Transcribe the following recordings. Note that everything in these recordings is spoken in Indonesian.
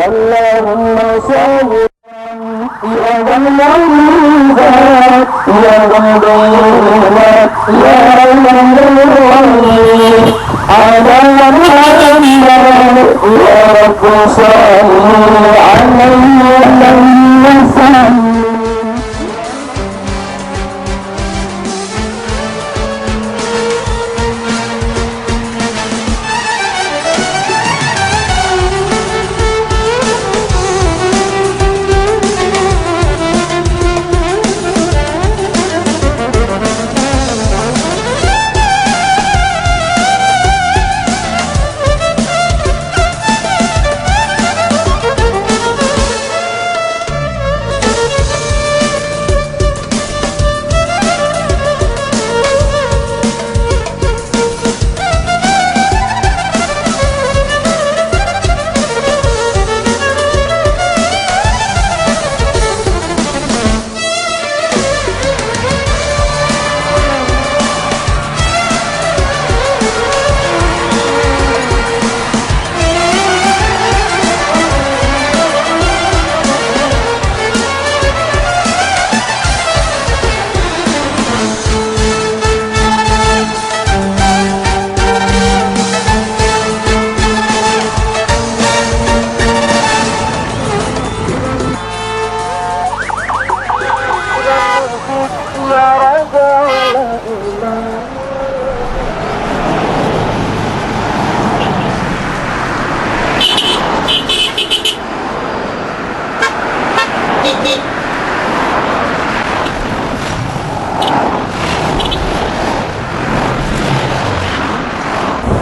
اللهم صل يا الله يا الله يا الله على محمد يا رب صل عليه وسلم.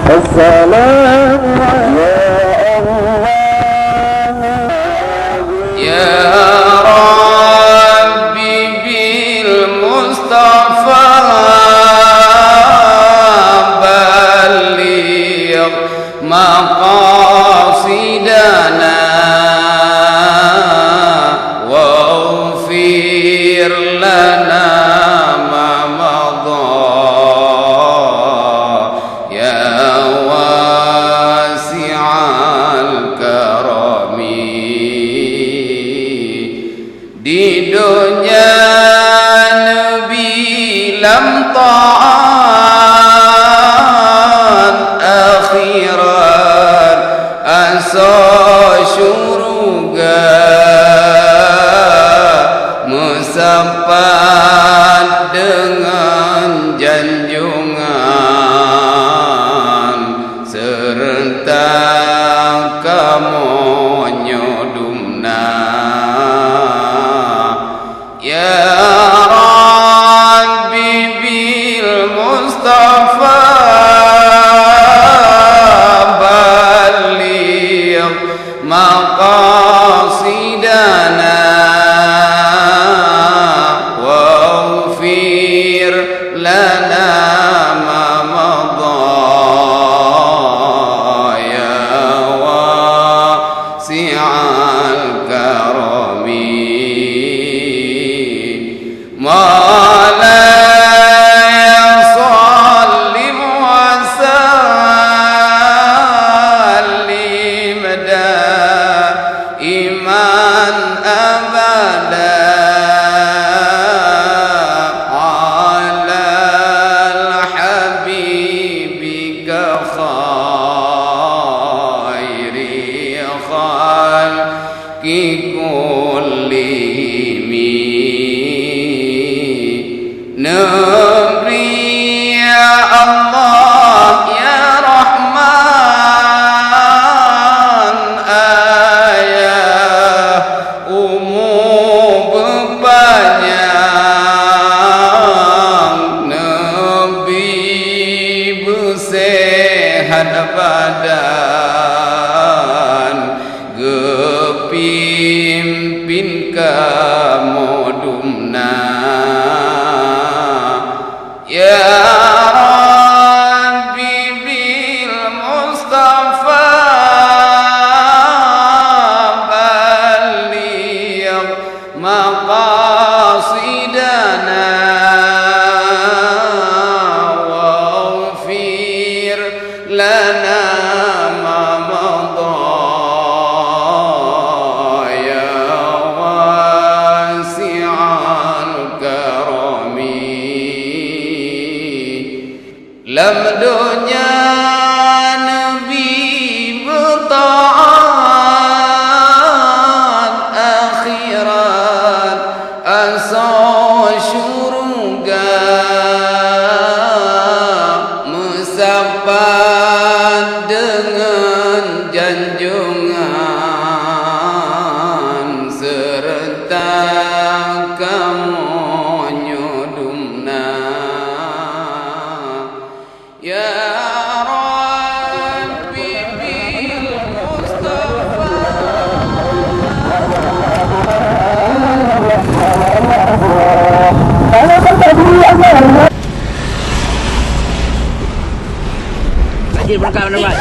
السلام يا ربي بالمصطفى بلغ مقاصدنا واغفر لنا ما مضى يا واسع الكرم di dunia Nabi lam ta'an akhirat asa syurga musapat dengan janjungan serta kamu nyodumna ya Rabbi bil Mustafa baligh maqasidana waghfir lana ma madha ya wasi'al karami مولاي صل وسلم دائما أبدا على حبيبك خير خلق كلهم نبري يا الله يا رحمن ayah umum berpanjang Nabi bersehat badan gepimpin kamudumna ya Rabbi bil Mustafa baligh maqasidana waghfir lana ma madha ya wasi'al karami lam dunya Nabi bertaat akhirat asa syurga musapat dengan janjungan serta kamu nyudumna ya Rabbi bil Mustafa lagi berkah mana buat?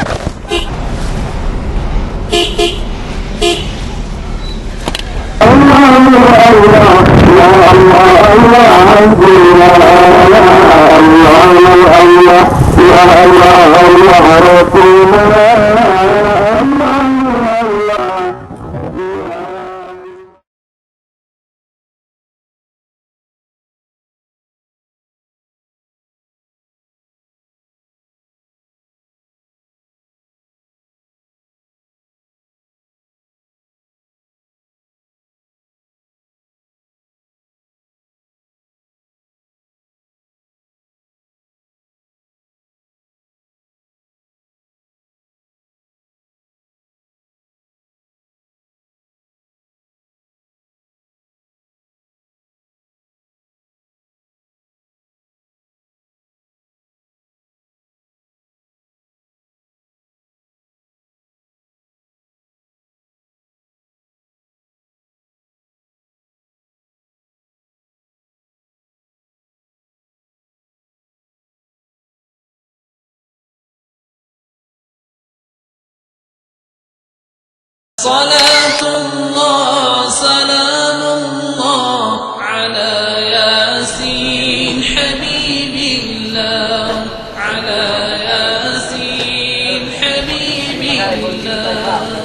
صلاة الله سلام الله على ياسين حبيب الله على ياسين حبيب الله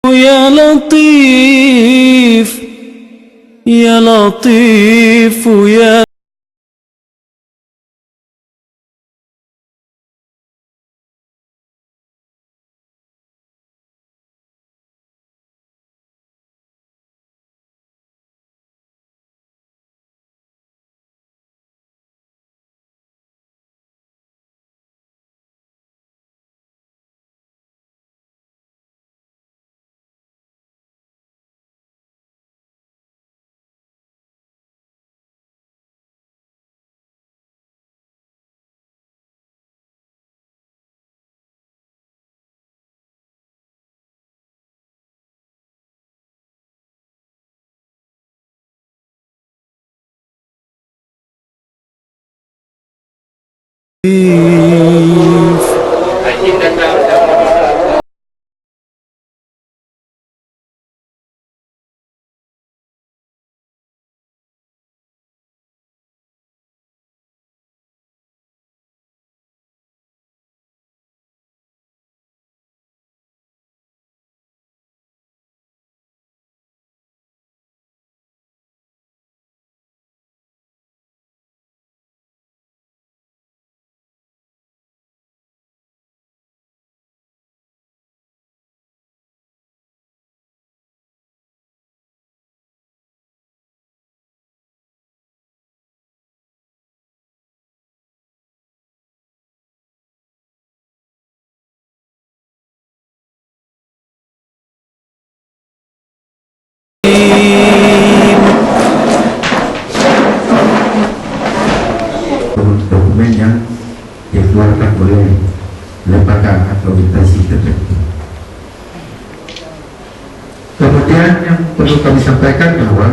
يا لطيف يا لطيف يا dokumen yang dikeluarkan oleh lembaga akreditasi tertentu. Kemudian yang perlu kami sampaikan bahwa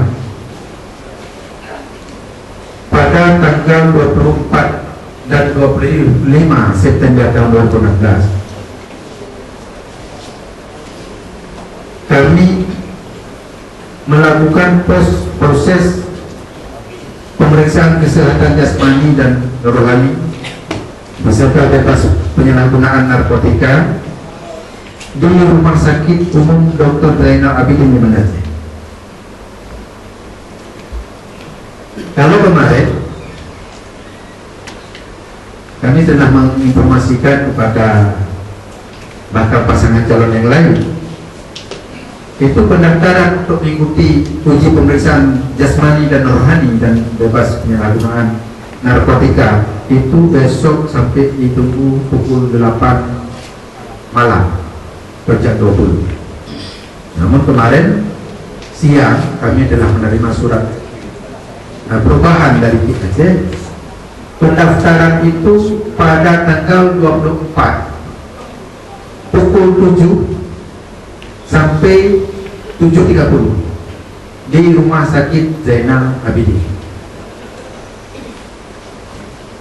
pada tanggal 24 dan 25 September tahun 2016 kami melakukan proses pemeriksaan kesehatan jasmani dan rohani beserta bebas penyalahgunaan narkotika di Rumah Sakit Umum Dr. Zainal Abidin di Aceh. Kalau kemarin kami telah menginformasikan kepada bakal pasangan calon yang lain, itu pendaftaran untuk mengikuti uji pemeriksaan jasmani dan rohani dan bebas penyalahgunaan narkotika itu besok sampai ditunggu pukul 8 malam jam 20. Namun kemarin siang kami telah menerima surat perubahan dari Pik Aceh. Pendaftaran itu pada tanggal 24 pukul 7 sampai 7.30 di Rumah Sakit Zainal Abidin.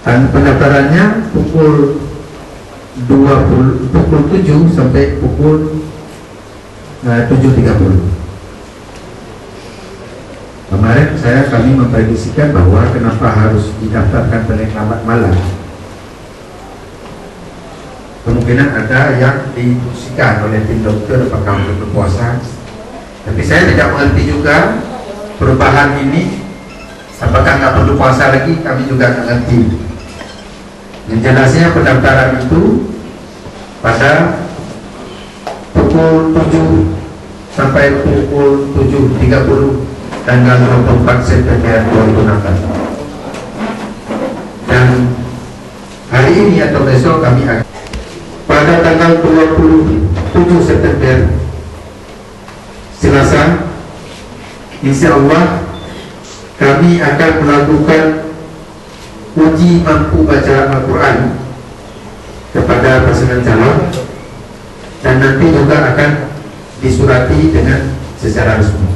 Dan pendaftarannya pukul 7 sampai pukul 7.30. Kemarin kami memprediksikan bahwa kenapa harus didaftarkan paling lambat malam. Kemungkinan ada yang diinstruksikan oleh tim dokter apakah untuk berpuasa. Tapi saya tidak mengerti juga perubahan ini, apakah nggak perlu puasa lagi, kami juga nggak ngerti. Yang jelasnya pendaftaran itu pada pukul 7 sampai pukul 7.30 tanggal 24 September 2016. Dan hari ini atau besok kami akan pada tanggal 27 September Selasa, insya Allah kami akan melakukan uji mampu baca Al-Quran kepada pasangan calon, dan nanti juga akan disurati dengan secara resmi.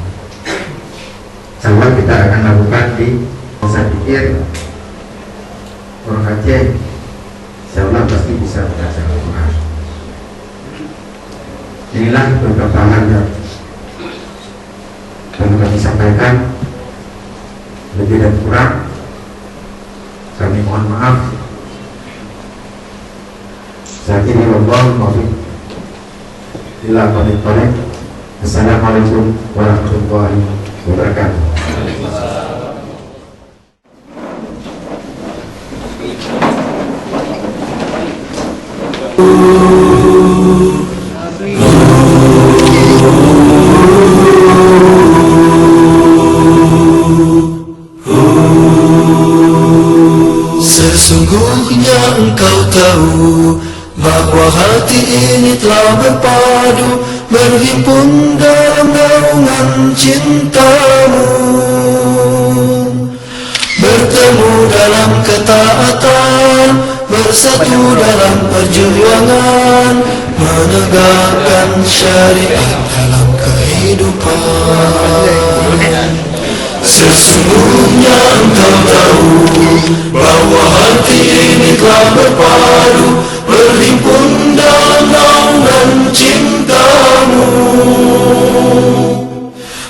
Insya-Allah kita akan lakukan di saya pikir orang Aceh insya-Allah pasti bisa membaca Al-Quran. Inilah beberapa hal yang kami sampaikan. Lebih dan kurang kami mohon maaf. Saya kira wallahual muwaffiq ila aqwamit thoriq. Assalamualaikum warahmatullahi wabarakatuh. Sesungguhnya engkau tahu bahwa hati ini telah berpadu, berhimpun dalam naungan cintamu, bertemu dalam ketaatan, bersatu dalam perjuangan, menegakkan syariat dalam kehidupan. Sesungguhnya engkau tahu bahwa hati ini telah berpadu, berhimpun dalam naungan cintamu,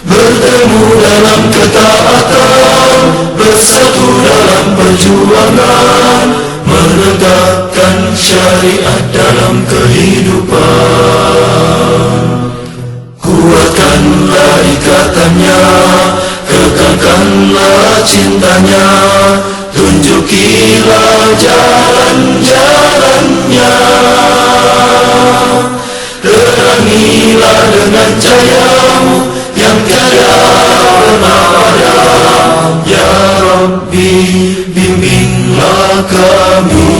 bertemu dalam ketaatan, bersatu dalam perjuangan, menegakkan syariat dalam kehidupan. Kuatkanlah ikatannya, kekalkanlah cintanya, tunjukilah jalan-jalannya, terangilah dengan cahayamu yang tiada pernah ada. Ya Rabbi, bimbinglah kami.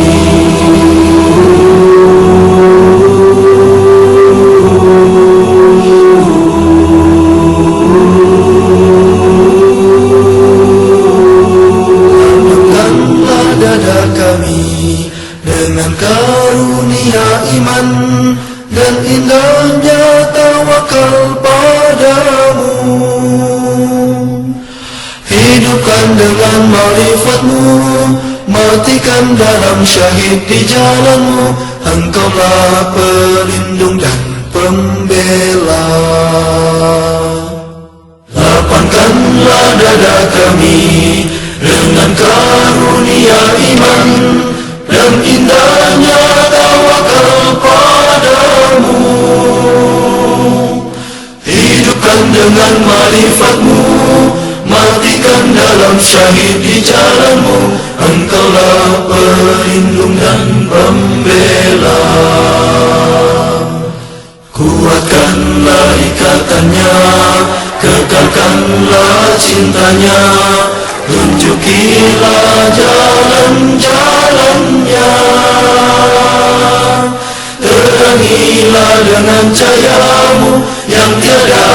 Dengan karunia iman dan indahnya tawakal padamu, hidupkan dengan ma'rifatmu, matikan dalam syahid di jalanmu. Engkaulah pelindung dan pembela. Lapangkanlah dada kami dengan karunia iman dan indahnya tawakal padamu, hidupkan dengan ma'rifatmu, matikan dalam syahid di jalanmu. Engkaulah pelindung dan pembela. Kuatkanlah ikatannya, kekalkanlah cintanya, tunjukilah jalan-jalannya, terangilah dengan cahayamu yang tiada